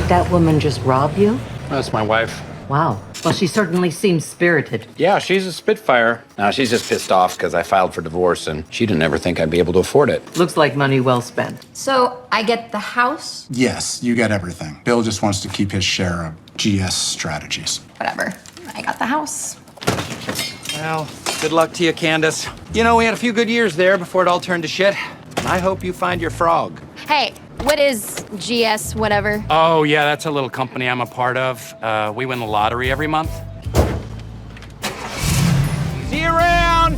that woman just rob you? That's my wife. Wow. Well, she certainly seems spirited. Yeah, she's a spitfire. Now, she's just pissed off because I filed for divorce and she didn't ever think I'd be able to afford it. Looks like money well spent. So, I get the house? Yes, you get everything. Bill just wants to keep his share of GS strategies. Whatever. I got the house. Well, good luck to you, Candace. You know, we had a few good years there before it all turned to shit. And I hope you find your frog. Hey, what is GS whatever? Oh, yeah, that's a little company I'm a part of. We win the lottery every month. See you around!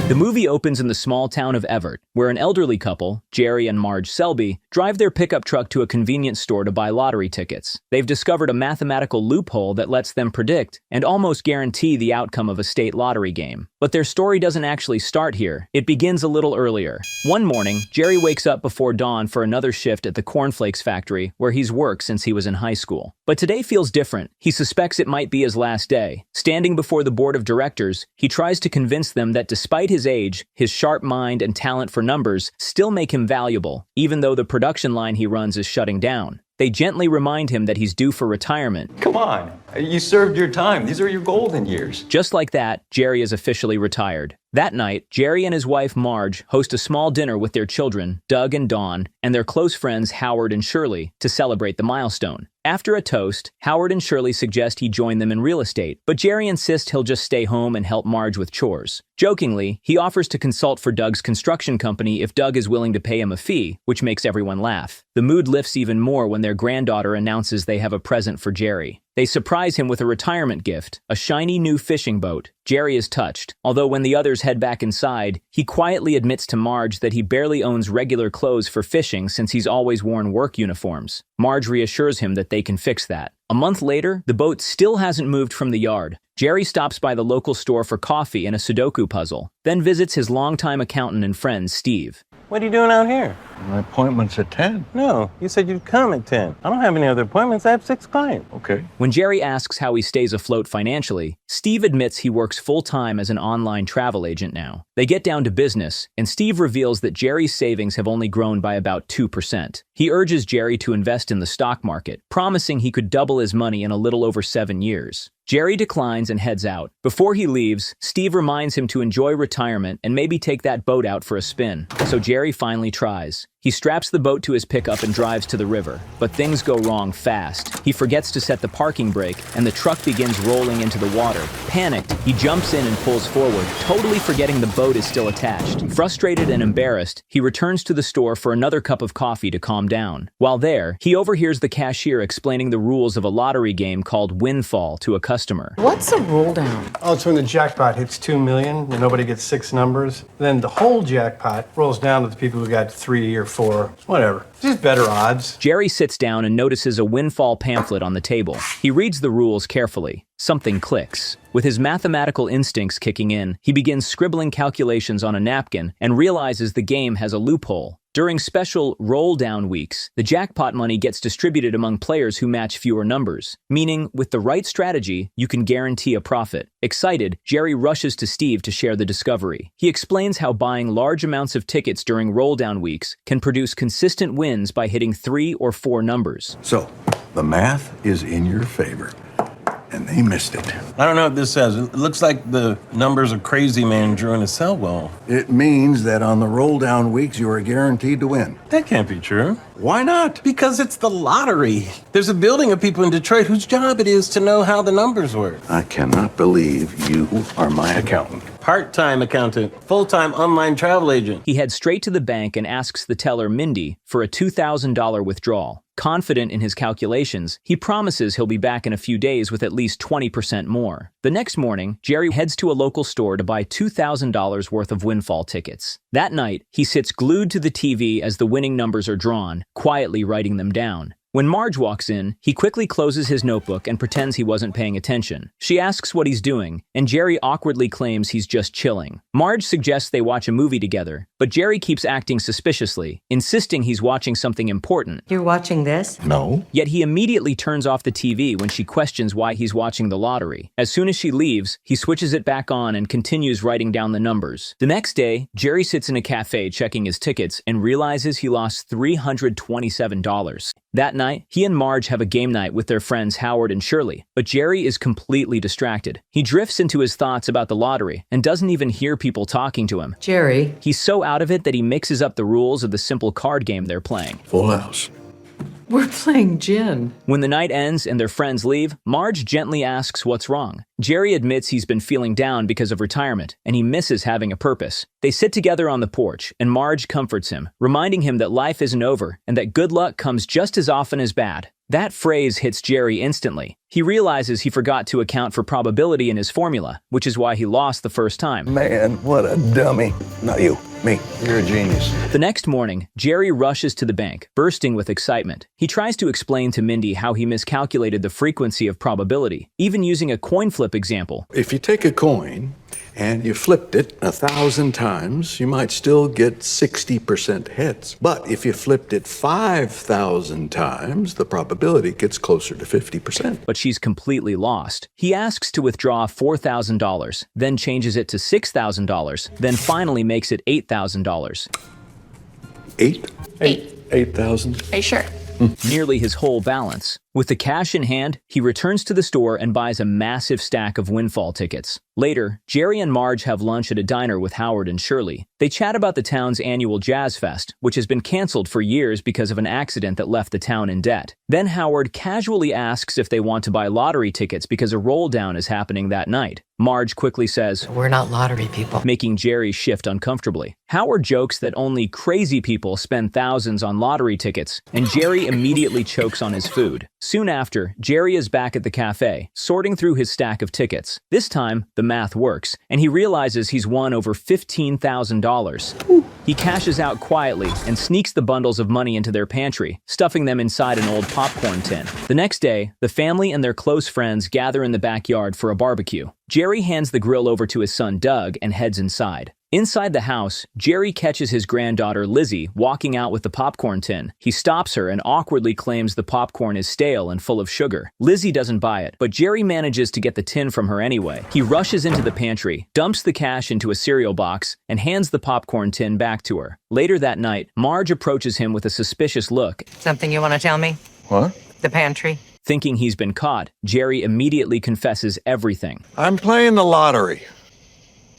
The movie opens in the small town of Everett, where an elderly couple, Jerry and Marge Selbee, drive their pickup truck to a convenience store to buy lottery tickets. They've discovered a mathematical loophole that lets them predict and almost guarantee the outcome of a state lottery game. But their story doesn't actually start here. It begins a little earlier. One morning, Jerry wakes up before dawn for another shift at the cornflakes factory, where he's worked since he was in high school. But today feels different. He suspects it might be his last day. Standing before the board of directors, he tries to convince them that despite his age, his sharp mind and talent for numbers still make him valuable, even though the production line he runs is shutting down. They gently remind him that he's due for retirement. Come on, you served your time. These are your golden years. Just like that, Jerry is officially retired. That night, Jerry and his wife Marge host a small dinner with their children, Doug and Dawn, and their close friends Howard and Shirley to celebrate the milestone. After a toast, Howard and Shirley suggest he join them in real estate, but Jerry insists he'll just stay home and help Marge with chores. Jokingly, he offers to consult for Doug's construction company if Doug is willing to pay him a fee, which makes everyone laugh. The mood lifts even more when their granddaughter announces they have a present for Jerry. They surprise him with a retirement gift, a shiny new fishing boat. Jerry is touched, although when the others head back inside, he quietly admits to Marge that he barely owns regular clothes for fishing since he's always worn work uniforms. Marge reassures him that they can fix that. A month later, the boat still hasn't moved from the yard. Jerry stops by the local store for coffee and a Sudoku puzzle, then visits his longtime accountant and friend, Steve. What are you doing out here? My appointment's at 10. No, you said you'd come at 10. I don't have any other appointments. I have 6 clients. Okay. When Jerry asks how he stays afloat financially, Steve admits he works full-time as an online travel agent now. They get down to business, and Steve reveals that Jerry's savings have only grown by about 2%. He urges Jerry to invest in the stock market, promising he could double his money in a little over 7 years. Jerry declines and heads out. Before he leaves, Steve reminds him to enjoy retirement and maybe take that boat out for a spin. So Jerry finally tries. He straps the boat to his pickup and drives to the river, but things go wrong fast. He forgets to set the parking brake, and the truck begins rolling into the water. Panicked, he jumps in and pulls forward, totally forgetting the boat is still attached. Frustrated and embarrassed, he returns to the store for another cup of coffee to calm down. While there, he overhears the cashier explaining the rules of a lottery game called Windfall to a customer. What's a roll down? Oh, it's when the jackpot hits 2 million and nobody gets 6 numbers. Then the whole jackpot rolls down to the people who got 3 or 4, whatever. Just better odds. Jerry sits down and notices a Windfall pamphlet on the table. He reads the rules carefully. Something clicks. With his mathematical instincts kicking in, he begins scribbling calculations on a napkin and realizes the game has a loophole. During special roll-down weeks, the jackpot money gets distributed among players who match fewer numbers, meaning with the right strategy, you can guarantee a profit. Excited, Jerry rushes to Steve to share the discovery. He explains how buying large amounts of tickets during roll-down weeks can produce consistent wins by hitting 3 or 4 numbers. So, the math is in your favor. And they missed it. I don't know what this says. It looks like the numbers a crazy man drew in a cell wall. It means that on the roll-down weeks, you are guaranteed to win. That can't be true. Why not? Because it's the lottery. There's a building of people in Detroit whose job it is to know how the numbers work. I cannot believe you are my accountant. Part-time accountant, full-time online travel agent. He heads straight to the bank and asks the teller, Mindy, for a $2,000 withdrawal. Confident in his calculations, he promises he'll be back in a few days with at least 20% more. The next morning, Jerry heads to a local store to buy $2,000 worth of Windfall tickets. That night, he sits glued to the TV as the winning numbers are drawn, quietly writing them down. When Marge walks in, he quickly closes his notebook and pretends he wasn't paying attention. She asks what he's doing, and Jerry awkwardly claims he's just chilling. Marge suggests they watch a movie together, but Jerry keeps acting suspiciously, insisting he's watching something important. You're watching this? No. Yet he immediately turns off the TV when she questions why he's watching the lottery. As soon as she leaves, he switches it back on and continues writing down the numbers. The next day, Jerry sits in a cafe checking his tickets and realizes he lost $327. That night, he and Marge have a game night with their friends Howard and Shirley, but Jerry is completely distracted. He drifts into his thoughts about the lottery and doesn't even hear people talking to him. Jerry. He's so out of it that he mixes up the rules of the simple card game they're playing. Full house. We're playing gin. When the night ends and their friends leave, Marge gently asks what's wrong. Jerry admits he's been feeling down because of retirement, and he misses having a purpose. They sit together on the porch, and Marge comforts him, reminding him that life isn't over and that good luck comes just as often as bad. That phrase hits Jerry instantly. He realizes he forgot to account for probability in his formula, which is why he lost the first time. Man, what a dummy. Not you, me. You're a genius. The next morning, Jerry rushes to the bank, bursting with excitement. He tries to explain to Mindy how he miscalculated the frequency of probability, even using a coin flip example. If you take a coin and you flipped it 1,000 times, you might still get 60% heads. But if you flipped it 5,000 times, the probability gets closer to 50%. But she's completely lost. He asks to withdraw $4,000, then changes it to $6,000, then finally makes it $8,000. Eight? Eight. 8,000? Are you sure? Nearly his whole balance. With the cash in hand, he returns to the store and buys a massive stack of windfall tickets. Later, Jerry and Marge have lunch at a diner with Howard and Shirley. They chat about the town's annual Jazz Fest, which has been canceled for years because of an accident that left the town in debt. Then Howard casually asks if they want to buy lottery tickets because a roll-down is happening that night. Marge quickly says, We're not lottery people. making Jerry shift uncomfortably. Howard jokes that only crazy people spend thousands on lottery tickets, and Jerry immediately chokes on his food. Soon after, Jerry is back at the cafe, sorting through his stack of tickets. This time, the math works, and he realizes he's won over $15,000. He cashes out quietly and sneaks the bundles of money into their pantry, stuffing them inside an old popcorn tin. The next day, the family and their close friends gather in the backyard for a barbecue. Jerry hands the grill over to his son Doug and heads inside. Inside the house, Jerry catches his granddaughter Lizzie walking out with the popcorn tin. He stops her and awkwardly claims the popcorn is stale and full of sugar. Lizzie doesn't buy it, but Jerry manages to get the tin from her anyway. He rushes into the pantry, dumps the cash into a cereal box, and hands the popcorn tin back to her. Later that night, Marge approaches him with a suspicious look. Something you want to tell me? What? The pantry. Thinking he's been caught, Jerry immediately confesses everything. I'm playing the lottery.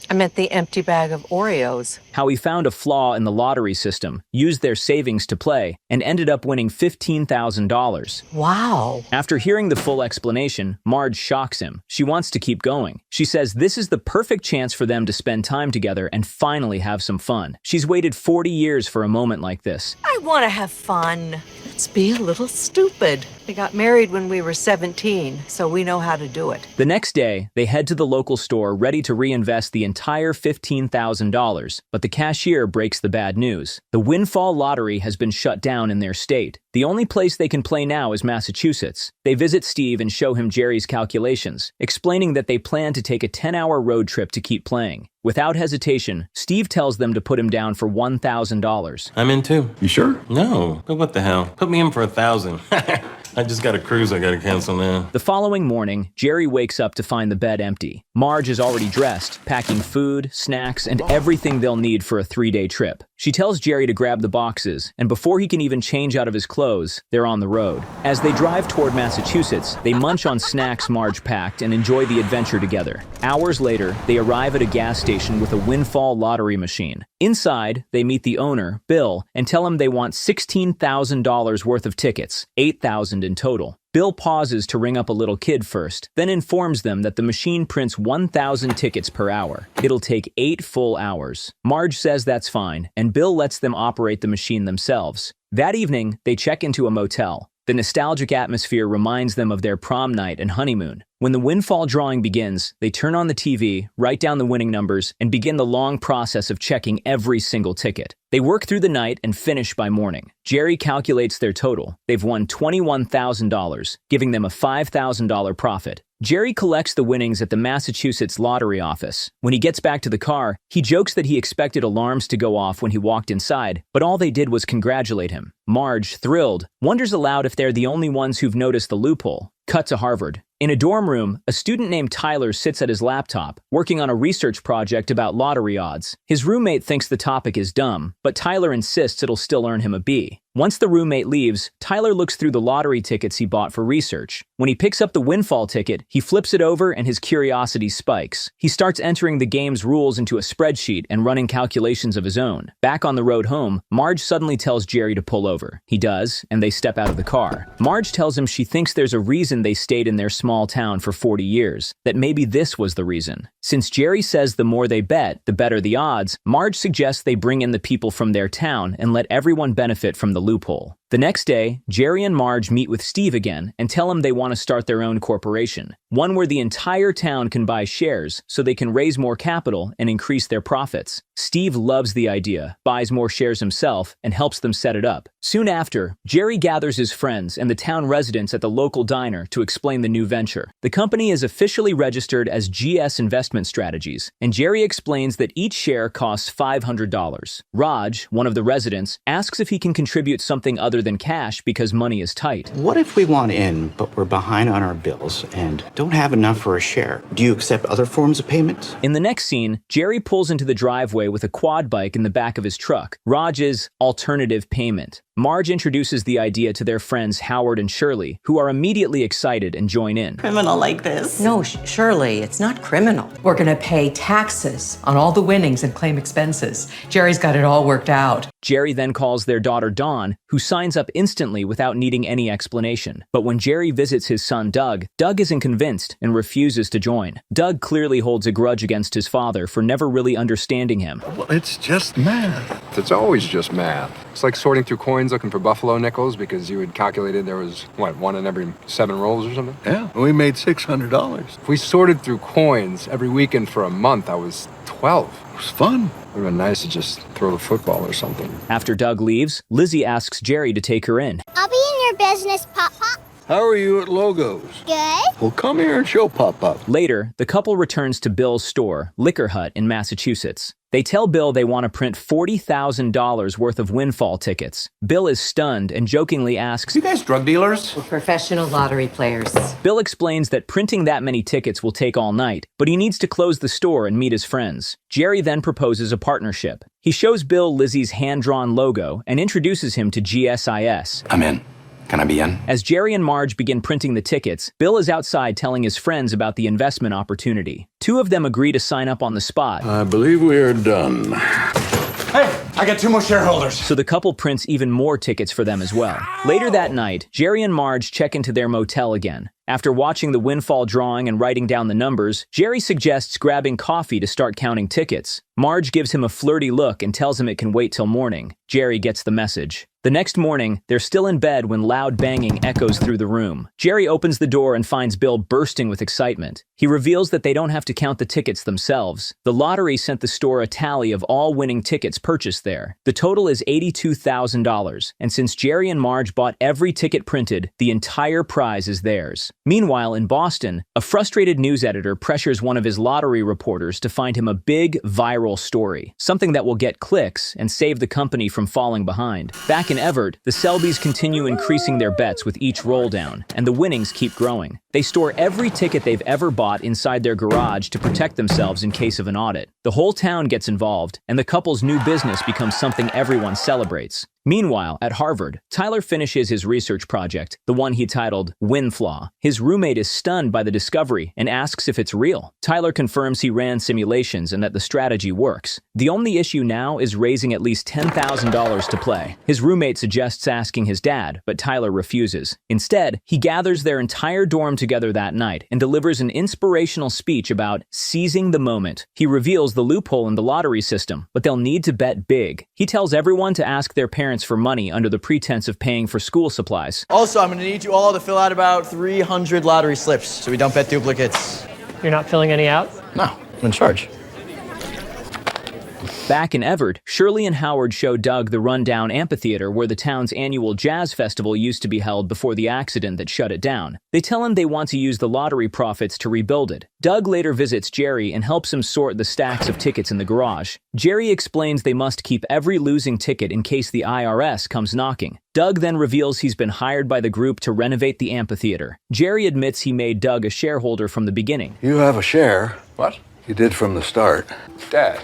I meant the empty bag of Oreos. How he found a flaw in the lottery system, used their savings to play, and ended up winning $15,000. Wow. After hearing the full explanation, Marge shocks him. She wants to keep going. She says this is the perfect chance for them to spend time together and finally have some fun. She's waited 40 years for a moment like this. I want to have fun. Let's be a little stupid. We got married when we were 17, so we know how to do it. The next day, they head to the local store ready to reinvest the entire $15,000, but the cashier breaks the bad news. The windfall lottery has been shut down in their state. The only place they can play now is Massachusetts. They visit Steve and show him Jerry's calculations, explaining that they plan to take a 10-hour road trip to keep playing. Without hesitation, Steve tells them to put him down for $1,000. I'm in too. You sure? No, but what the hell? Put me in for 1,000. I just got a cruise I gotta cancel now. The following morning, Jerry wakes up to find the bed empty. Marge is already dressed, packing food, snacks, and everything they'll need for a 3-day trip. She tells Jerry to grab the boxes, and before he can even change out of his clothes, they're on the road. As they drive toward Massachusetts, they munch on snacks Marge packed and enjoy the adventure together. Hours later, they arrive at a gas station with a windfall lottery machine. Inside, they meet the owner, Bill, and tell him they want $16,000 worth of tickets, $8,000 in total. Bill pauses to ring up a little kid first, then informs them that the machine prints 1,000 tickets per hour. It'll take 8 full hours. Marge says that's fine, and Bill lets them operate the machine themselves. That evening, they check into a motel. The nostalgic atmosphere reminds them of their prom night and honeymoon. When the windfall drawing begins, they turn on the TV, write down the winning numbers, and begin the long process of checking every single ticket. They work through the night and finish by morning. Jerry calculates their total. They've won $21,000, giving them a $5,000 profit. Jerry collects the winnings at the Massachusetts lottery office. When he gets back to the car, he jokes that he expected alarms to go off when he walked inside, but all they did was congratulate him. Marge, thrilled, wonders aloud if they're the only ones who've noticed the loophole. Cut to Harvard. In a dorm room, a student named Tyler sits at his laptop, working on a research project about lottery odds. His roommate thinks the topic is dumb, but Tyler insists it'll still earn him a B. Once the roommate leaves, Tyler looks through the lottery tickets he bought for research. When he picks up the windfall ticket, he flips it over and his curiosity spikes. He starts entering the game's rules into a spreadsheet and running calculations of his own. Back on the road home, Marge suddenly tells Jerry to pull over. He does, and they step out of the car. Marge tells him she thinks there's a reason they stayed in their small town for 40 years, that maybe this was the reason. Since Jerry says the more they bet, the better the odds, Marge suggests they bring in the people from their town and let everyone benefit from the loophole. The next day, Jerry and Marge meet with Steve again and tell him they want to start their own corporation, one where the entire town can buy shares so they can raise more capital and increase their profits. Steve loves the idea, buys more shares himself, and helps them set it up. Soon after, Jerry gathers his friends and the town residents at the local diner to explain the new venture. The company is officially registered as GS Investment Strategies, and Jerry explains that each share costs $500. Raj, one of the residents, asks if he can contribute something other than cash because money is tight. What if we want in, but we're behind on our bills and don't have enough for a share? Do you accept other forms of payment? In the next scene, Jerry pulls into the driveway with a quad bike in the back of his truck, Raj's alternative payment. Marge introduces the idea to their friends Howard and Shirley, who are immediately excited and join in. Criminal like this. No, Shirley, it's not criminal. We're gonna pay taxes on all the winnings and claim expenses. Jerry's got it all worked out. Jerry then calls their daughter Dawn, who signs up instantly without needing any explanation. But when Jerry visits his son Doug, Doug isn't convinced and refuses to join. Doug clearly holds a grudge against his father for never really understanding him. Well, it's just math. It's always just math. It's like sorting through coins looking for buffalo nickels because you had calculated there was, one in every 7 rolls or something? Yeah, we made $600. If we sorted through coins every weekend for a month, I was 12. It was fun. It would have been nice to just throw the football or something. After Doug leaves, Lizzie asks Jerry to take her in. I'll be in your business, Pop-Pop. How are you at logos? Good. Well, come here and show Pop-Pop. Later, the couple returns to Bill's store, Liquor Hut in Massachusetts. They tell Bill they want to print $40,000 worth of windfall tickets. Bill is stunned and jokingly asks, You guys drug dealers? We're professional lottery players. Bill explains that printing that many tickets will take all night, but he needs to close the store and meet his friends. Jerry then proposes a partnership. He shows Bill Lizzie's hand-drawn logo and introduces him to GSIS. I'm in. Can I be in? As Jerry and Marge begin printing the tickets, Bill is outside telling his friends about the investment opportunity. Two of them agree to sign up on the spot. I believe we are done. Hey, I got 2 more shareholders. So the couple prints even more tickets for them as well. Later that night, Jerry and Marge check into their motel again. After watching the windfall drawing and writing down the numbers, Jerry suggests grabbing coffee to start counting tickets. Marge gives him a flirty look and tells him it can wait till morning. Jerry gets the message. The next morning, they're still in bed when loud banging echoes through the room. Jerry opens the door and finds Bill bursting with excitement. He reveals that they don't have to count the tickets themselves. The lottery sent the store a tally of all winning tickets purchased there. The total is $82,000, and since Jerry and Marge bought every ticket printed, the entire prize is theirs. Meanwhile, in Boston, a frustrated news editor pressures one of his lottery reporters to find him a big, viral story, something that will get clicks and save the company from falling behind. Back in Everett, the Selbees continue increasing their bets with each roll down, and the winnings keep growing. They store every ticket they've ever bought inside their garage to protect themselves in case of an audit. The whole town gets involved, and the couple's new business becomes something everyone celebrates. Meanwhile, at Harvard, Tyler finishes his research project, the one he titled Windflaw. His roommate is stunned by the discovery and asks if it's real. Tyler confirms he ran simulations and that the strategy works. The only issue now is raising at least $10,000 to play. His roommate suggests asking his dad, but Tyler refuses. Instead, he gathers their entire dorm together that night and delivers an inspirational speech about seizing the moment. He reveals the loophole in the lottery system, but they'll need to bet big. He tells everyone to ask their parents for money under the pretense of paying for school supplies. Also, I'm going to need you all to fill out about 300 lottery slips so we don't bet duplicates. You're not filling any out? No, I'm in charge. Back in Everett, Shirley and Howard show Doug the rundown amphitheater where the town's annual jazz festival used to be held before the accident that shut it down. They tell him they want to use the lottery profits to rebuild it. Doug later visits Jerry and helps him sort the stacks of tickets in the garage. Jerry explains they must keep every losing ticket in case the IRS comes knocking. Doug then reveals he's been hired by the group to renovate the amphitheater. Jerry admits he made Doug a shareholder from the beginning. You have a share. What? You did from the start. Dad,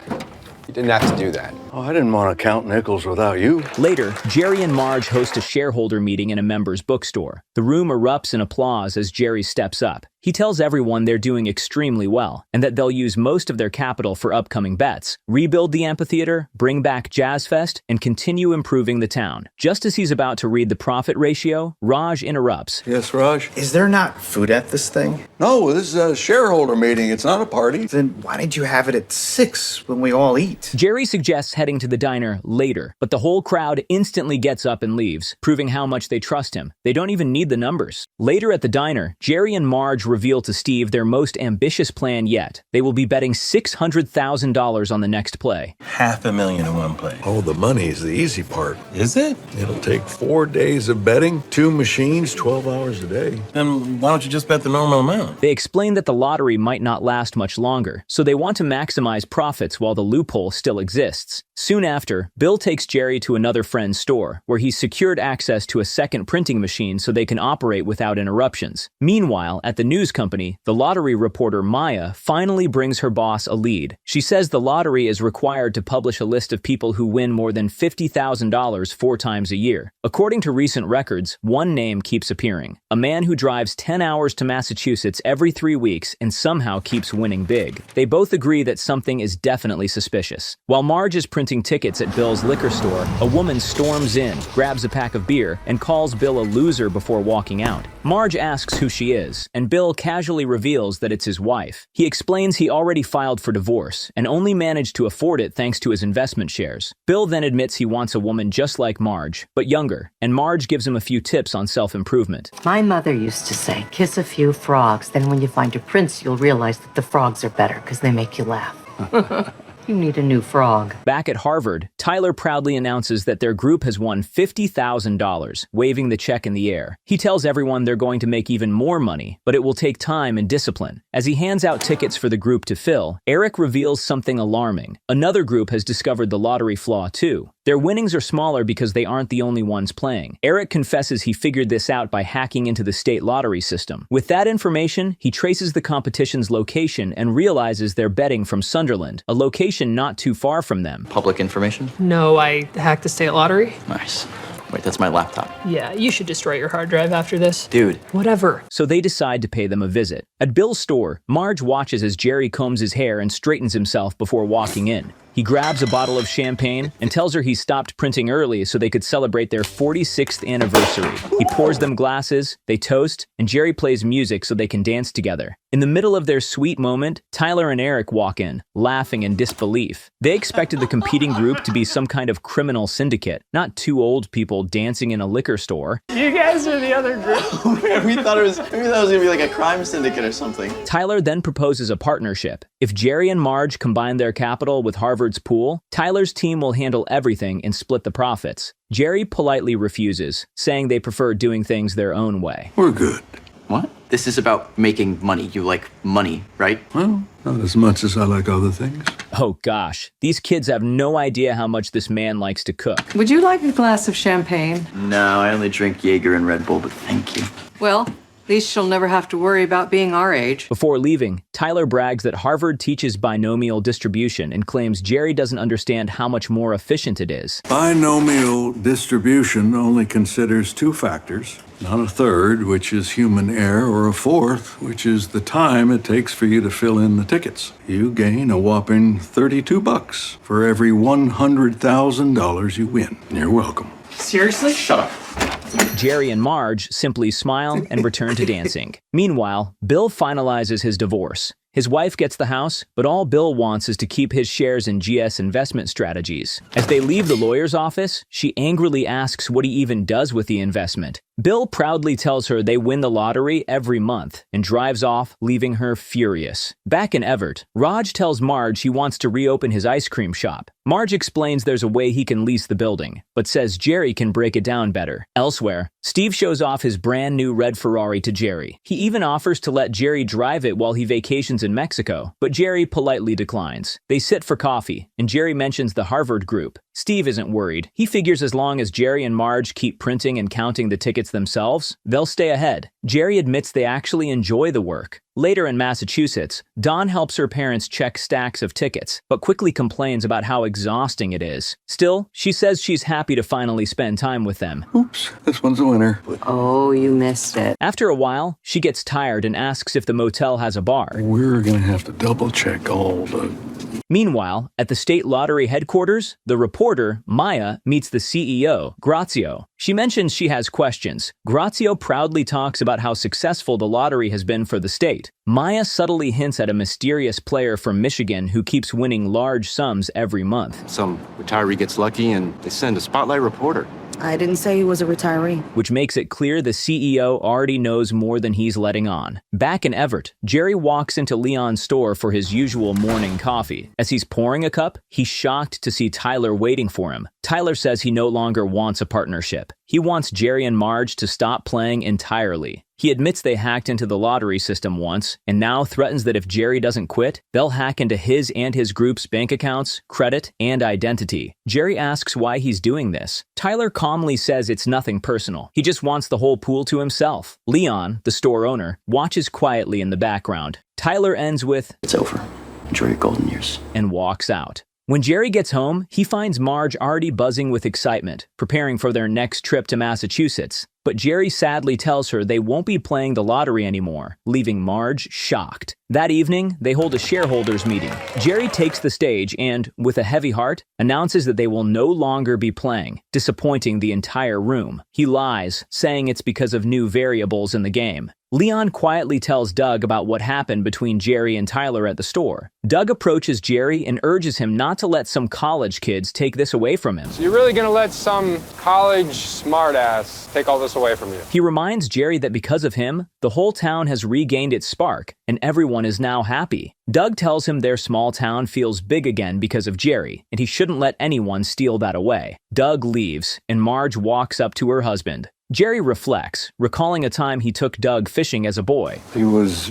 you didn't have to do that. Oh, I didn't want to count nickels without you. Later, Jerry and Marge host a shareholder meeting in a member's bookstore. The room erupts in applause as Jerry steps up. He tells everyone they're doing extremely well, and that they'll use most of their capital for upcoming bets, rebuild the amphitheater, bring back Jazz Fest, and continue improving the town. Just as he's about to read the profit ratio, Raj interrupts. Yes, Raj? Is there not food at this thing? No, this is a shareholder meeting. It's not a party. Then why did you have it at 6 when we all eat? Jerry suggests heading to the diner later, but the whole crowd instantly gets up and leaves, proving how much they trust him. They don't even need the numbers. Later at the diner, Jerry and Marge reveal to Steve their most ambitious plan yet. They will be betting $600,000 on the next play. $500,000 in one play. Oh, the money's the easy part. Is it? It'll take 4 days of betting, 2 machines, 12 hours a day. Then why don't you just bet the normal amount? They explain that the lottery might not last much longer, so they want to maximize profits while the loophole still exists. Soon after, Bill takes Jerry to another friend's store, where he's secured access to a second printing machine so they can operate without interruptions. Meanwhile, at the news company, the lottery reporter Maya finally brings her boss a lead. She says the lottery is required to publish a list of people who win more than $50,000 4 times a year. According to recent records, one name keeps appearing: a man who drives 10 hours to Massachusetts every 3 weeks and somehow keeps winning big. They both agree that something is definitely suspicious. While Marge is printing tickets at Bill's liquor store, a woman storms in, grabs a pack of beer, and calls Bill a loser before walking out. Marge asks who she is, and Bill casually reveals that it's his wife. He explains he already filed for divorce and only managed to afford it thanks to his investment shares. Bill then admits he wants a woman just like Marge, but younger, and Marge gives him a few tips on self-improvement. My mother used to say, kiss a few frogs, then when you find a prince, you'll realize that the frogs are better because they make you laugh. You need a new frog. Back at Harvard, Tyler proudly announces that their group has won $50,000, waving the check in the air. He tells everyone they're going to make even more money, but it will take time and discipline. As he hands out tickets for the group to fill, Eric reveals something alarming. Another group has discovered the lottery flaw too. Their winnings are smaller because they aren't the only ones playing. Eric confesses he figured this out by hacking into the state lottery system. With that information, he traces the competition's location and realizes they're betting from Sunderland, a location not too far from them. Public information? No, I hacked the state lottery. Nice. Wait, that's my laptop. Yeah, you should destroy your hard drive after this. Dude. Whatever. So they decide to pay them a visit. At Bill's store, Marge watches as Jerry combs his hair and straightens himself before walking in. He grabs a bottle of champagne and tells her he stopped printing early so they could celebrate their 46th anniversary. He pours them glasses, they toast, and Jerry plays music so they can dance together. In the middle of their sweet moment, Tyler and Eric walk in, laughing in disbelief. They expected the competing group to be some kind of criminal syndicate, not 2 old people dancing in a liquor store. You guys are the other group. Oh man, we thought it was gonna be like a crime syndicate or something. Tyler then proposes a partnership. If Jerry and Marge combine their capital with Harvard's pool, Tyler's team will handle everything and split the profits. Jerry politely refuses, saying they prefer doing things their own way. We're good. What? This is about making money. You like money, right? Well, not as much as I like other things. Oh gosh, these kids have no idea how much this man likes to cook. Would you like a glass of champagne? No, I only drink Jaeger and Red Bull, but thank you. Well, at least she'll never have to worry about being our age. Before leaving, Tyler brags that Harvard teaches binomial distribution and claims Jerry doesn't understand how much more efficient it is. Binomial distribution only considers 2 factors, not a third, which is human error, or a fourth, which is the time it takes for you to fill in the tickets. You gain a whopping $32 for every $100,000 you win. You're welcome. Seriously? Shut up. Jerry and Marge simply smile and return to dancing. Meanwhile, Bill finalizes his divorce. His wife gets the house, but all Bill wants is to keep his shares in GS investment strategies. As they leave the lawyer's office, she angrily asks what he even does with the investment. Bill proudly tells her they win the lottery every month and drives off, leaving her furious. Back in Everett, Raj tells Marge he wants to reopen his ice cream shop. Marge explains there's a way he can lease the building, but says Jerry can break it down better. Elsewhere, Steve shows off his brand new red Ferrari to Jerry. He even offers to let Jerry drive it while he vacations in Mexico, but Jerry politely declines. They sit for coffee, and Jerry mentions the Harvard group. Steve isn't worried. He figures as long as Jerry and Marge keep printing and counting the tickets themselves, they'll stay ahead. Jerry admits they actually enjoy the work. Later in Massachusetts, Dawn helps her parents check stacks of tickets, but quickly complains about how exhausting it is. Still, she says she's happy to finally spend time with them. Oops, this one's a winner. Oh, you missed it. After a while, she gets tired and asks if the motel has a bar. We're gonna have to double check all the... Meanwhile, at the state lottery headquarters, the reporter, Maya, meets the CEO, Grazio. She mentions she has questions. Grazio proudly talks about how successful the lottery has been for the state. Maya subtly hints at a mysterious player from Michigan who keeps winning large sums every month. Some retiree gets lucky and they send a spotlight reporter. I didn't say he was a retiree. Which makes it clear the CEO already knows more than he's letting on. Back in Everett, Jerry walks into Leon's store for his usual morning coffee. As he's pouring a cup, he's shocked to see Tyler waiting for him. Tyler says he no longer wants a partnership. He wants Jerry and Marge to stop playing entirely. He admits they hacked into the lottery system once, and now threatens that if Jerry doesn't quit, they'll hack into his and his group's bank accounts, credit, and identity. Jerry asks why he's doing this. Tyler calmly says it's nothing personal. He just wants the whole pool to himself. Leon, the store owner, watches quietly in the background. Tyler ends with, "It's over. Enjoy your golden years," and walks out. When Jerry gets home, he finds Marge already buzzing with excitement, preparing for their next trip to Massachusetts. But Jerry sadly tells her they won't be playing the lottery anymore, leaving Marge shocked. That evening, they hold a shareholders meeting. Jerry takes the stage and, with a heavy heart, announces that they will no longer be playing, disappointing the entire room. He lies, saying it's because of new variables in the game. Leon quietly tells Doug about what happened between Jerry and Tyler at the store. Doug approaches Jerry and urges him not to let some college kids take this away from him. So you're really gonna let some college smartass take all this away from you? He reminds Jerry that because of him, the whole town has regained its spark, and everyone is now happy. Doug tells him their small town feels big again because of Jerry, and he shouldn't let anyone steal that away. Doug leaves, and Marge walks up to her husband. Jerry reflects, recalling a time he took Doug fishing as a boy. He was,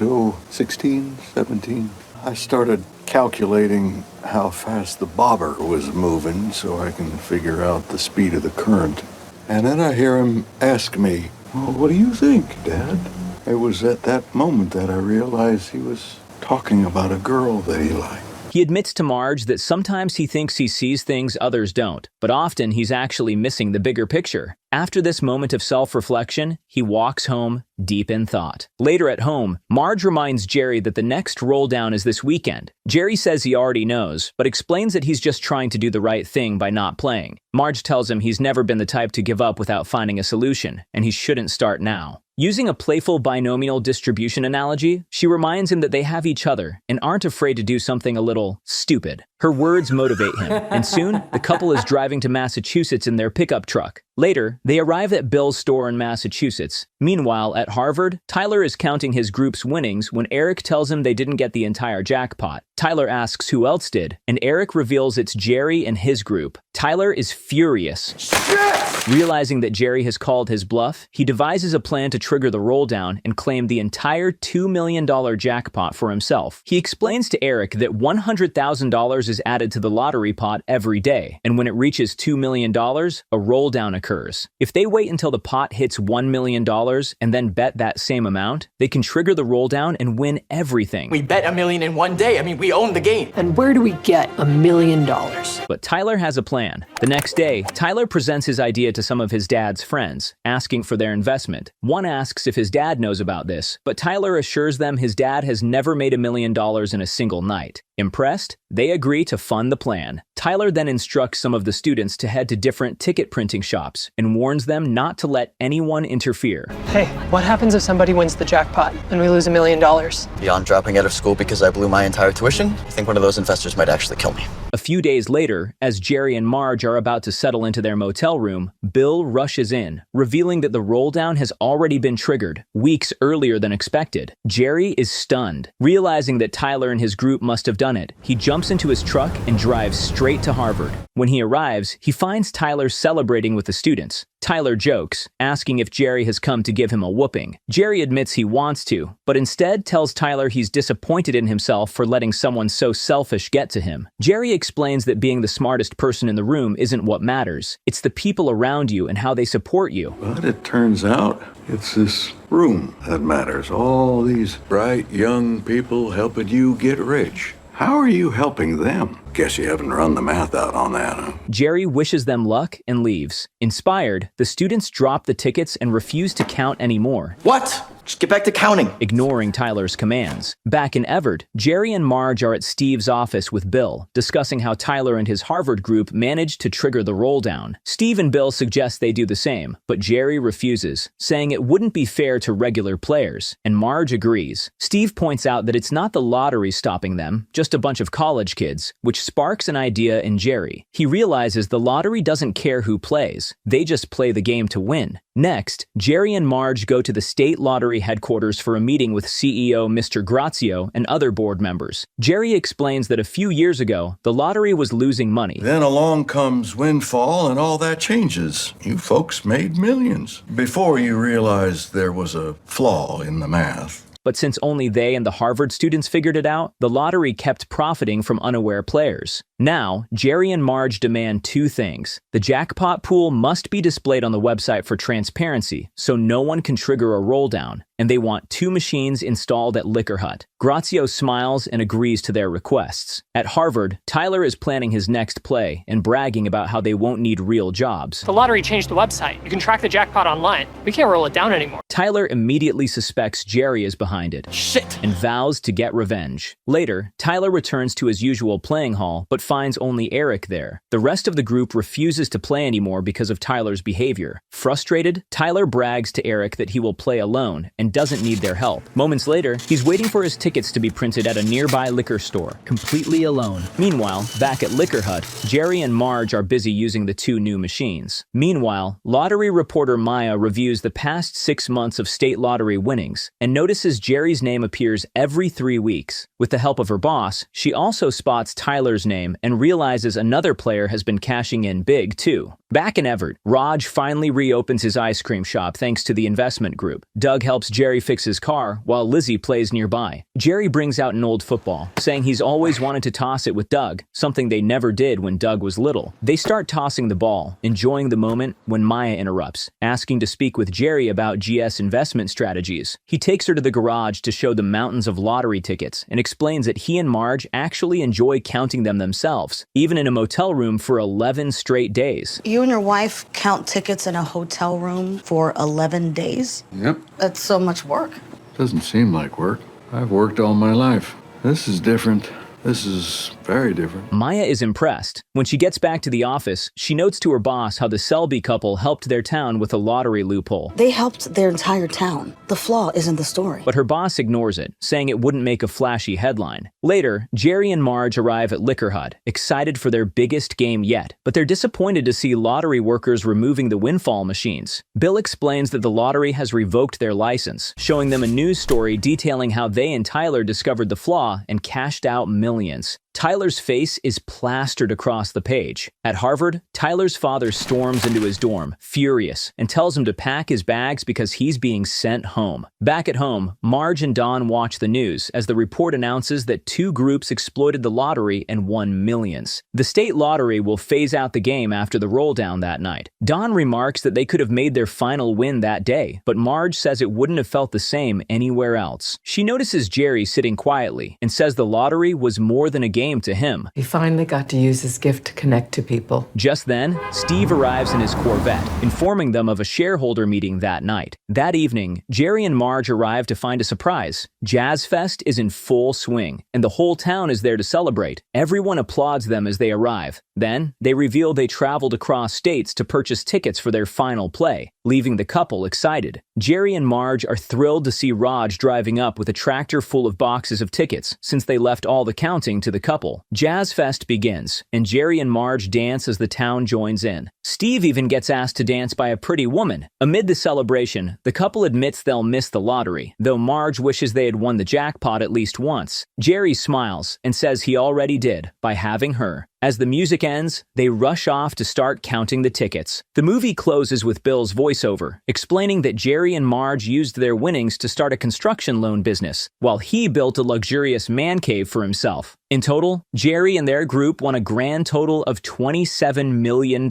16, 17. I started calculating how fast the bobber was moving so I can figure out the speed of the current. And then I hear him ask me, "Well, what do you think, Dad?" It was at that moment that I realized he was talking about a girl that he liked. He admits to Marge that sometimes he thinks he sees things others don't, but often he's actually missing the bigger picture. After this moment of self-reflection, he walks home, deep in thought. Later at home, Marge reminds Jerry that the next roll-down is this weekend. Jerry says he already knows, but explains that he's just trying to do the right thing by not playing. Marge tells him he's never been the type to give up without finding a solution, and he shouldn't start now. Using a playful binomial distribution analogy, she reminds him that they have each other and aren't afraid to do something a little stupid. Her words motivate him, and soon, the couple is driving to Massachusetts in their pickup truck. Later, they arrive at Bill's store in Massachusetts. Meanwhile, at Harvard, Tyler is counting his group's winnings when Eric tells him they didn't get the entire jackpot. Tyler asks who else did, and Eric reveals it's Jerry and his group. Tyler is furious. Realizing that Jerry has called his bluff, he devises a plan to trigger the roll-down and claim the entire $2 million jackpot for himself. He explains to Eric that $100,000 is added to the lottery pot every day, and when it reaches $2 million, a roll-down occurs. If they wait until the pot hits $1 million and then bet that same amount, they can trigger the roll-down and win everything. We bet $1 million in one day. I mean, we own the game. And where do we get $1 million? But Tyler has a plan. The next day, Tyler presents his idea to some of his dad's friends, asking for their investment. One asks if his dad knows about this, but Tyler assures them his dad has never made $1 million in a single night. Impressed, they agree to fund the plan. Tyler then instructs some of the students to head to different ticket printing shops and warns them not to let anyone interfere. Hey, what happens if somebody wins the jackpot and we lose $1 million? Beyond dropping out of school because I blew my entire tuition, I think one of those investors might actually kill me. A few days later, as Jerry and Marge are about to settle into their motel room, Bill rushes in, revealing that the roll-down has already been triggered, weeks earlier than expected. Jerry is stunned. Realizing that Tyler and his group must have done it, he jumps into his truck and drives straight to Harvard. When he arrives, he finds Tyler celebrating with the students. Tyler jokes, asking if Jerry has come to give him a whooping. Jerry admits he wants to, but instead tells Tyler he's disappointed in himself for letting someone so selfish get to him. Jerry explains that being the smartest person in the room isn't what matters. It's the people around you and how they support you. But it turns out it's this room that matters. All these bright young people helping you get rich. How are you helping them? Guess you haven't run the math out on that, huh? Jerry wishes them luck and leaves. Inspired, the students drop the tickets and refuse to count anymore. What? Just get back to counting. Ignoring Tyler's commands. Back in Everett, Jerry and Marge are at Steve's office with Bill, discussing how Tyler and his Harvard group managed to trigger the roll-down. Steve and Bill suggest they do the same, but Jerry refuses, saying it wouldn't be fair to regular players, and Marge agrees. Steve points out that it's not the lottery stopping them, just a bunch of college kids, which sparks an idea in Jerry. He realizes the lottery doesn't care who plays, they just play the game to win. Next, Jerry and Marge go to the state lottery headquarters for a meeting with CEO Mr. Grazio and other board members. Jerry explains that a few years ago, the lottery was losing money. Then along comes windfall and all that changes. You folks made millions before you realized there was a flaw in the math. But since only they and the Harvard students figured it out, the lottery kept profiting from unaware players. Now, Jerry and Marge demand two things. The jackpot pool must be displayed on the website for transparency, so no one can trigger a roll-down, and they want 2 machines installed at Liquor Hut. Grazio smiles and agrees to their requests. At Harvard, Tyler is planning his next play and bragging about how they won't need real jobs. The lottery changed the website. You can track the jackpot online. We can't roll it down anymore. Tyler immediately suspects Jerry is behind it. Shit! And vows to get revenge. Later, Tyler returns to his usual playing hall, but finds only Eric there. The rest of the group refuses to play anymore because of Tyler's behavior. Frustrated, Tyler brags to Eric that he will play alone and doesn't need their help. Moments later, he's waiting for his tickets to be printed at a nearby liquor store, completely alone. Meanwhile, back at Liquor Hut, Jerry and Marge are busy using the 2 new machines. Meanwhile, lottery reporter Maya reviews the past 6 months of state lottery winnings and notices Jerry's name appears every 3 weeks. With the help of her boss, she also spots Tyler's name and realizes another player has been cashing in big too. Back in Everett, Raj finally reopens his ice cream shop thanks to the investment group. Doug helps Jerry fix his car while Lizzie plays nearby. Jerry brings out an old football, saying he's always wanted to toss it with Doug, something they never did when Doug was little. They start tossing the ball, enjoying the moment when Maya interrupts, asking to speak with Jerry about GS investment strategies. He takes her to the garage to show the mountains of lottery tickets and explains that he and Marge actually enjoy counting them themselves, even in a motel room for 11 straight days. You and your wife count tickets in a hotel room for 11 days? Yep. That's so much work. Doesn't seem like work. I've worked all my life. This is different. This is very different. Maya is impressed. When she gets back to the office, she notes to her boss how the Selbee couple helped their town with a lottery loophole. They helped their entire town. The flaw isn't the story. But her boss ignores it, saying it wouldn't make a flashy headline. Later, Jerry and Marge arrive at Liquor Hut, excited for their biggest game yet, but they're disappointed to see lottery workers removing the windfall machines. Bill explains that the lottery has revoked their license, showing them a news story detailing how they and Tyler discovered the flaw and cashed out millions. Tyler's face is plastered across the page. At Harvard, Tyler's father storms into his dorm, furious, and tells him to pack his bags because he's being sent home. Back at home, Marge and Don watch the news as the report announces that 2 groups exploited the lottery and won millions. The state lottery will phase out the game after the roll-down that night. Don remarks that they could have made their final win that day, but Marge says it wouldn't have felt the same anywhere else. She notices Jerry sitting quietly and says the lottery was more than a game to him. He finally got to use his gift to connect to people. Just then, Steve arrives in his Corvette, informing them of a shareholder meeting that night. That evening, Jerry and Marge arrive to find a surprise. Jazz Fest is in full swing, and the whole town is there to celebrate. Everyone applauds them as they arrive. Then, they reveal they traveled across states to purchase tickets for their final play, leaving the couple excited. Jerry and Marge are thrilled to see Raj driving up with a tractor full of boxes of tickets, since they left all the counting to the couple. Jazz Fest begins, and Jerry and Marge dance as the town joins in. Steve even gets asked to dance by a pretty woman. Amid the celebration, the couple admits they'll miss the lottery, though Marge wishes they had won the jackpot at least once. Jerry smiles and says he already did by having her. As the music ends, they rush off to start counting the tickets. The movie closes with Bill's voiceover, explaining that Jerry and Marge used their winnings to start a construction loan business, while he built a luxurious man cave for himself. In total, Jerry and their group won a grand total of $27 million.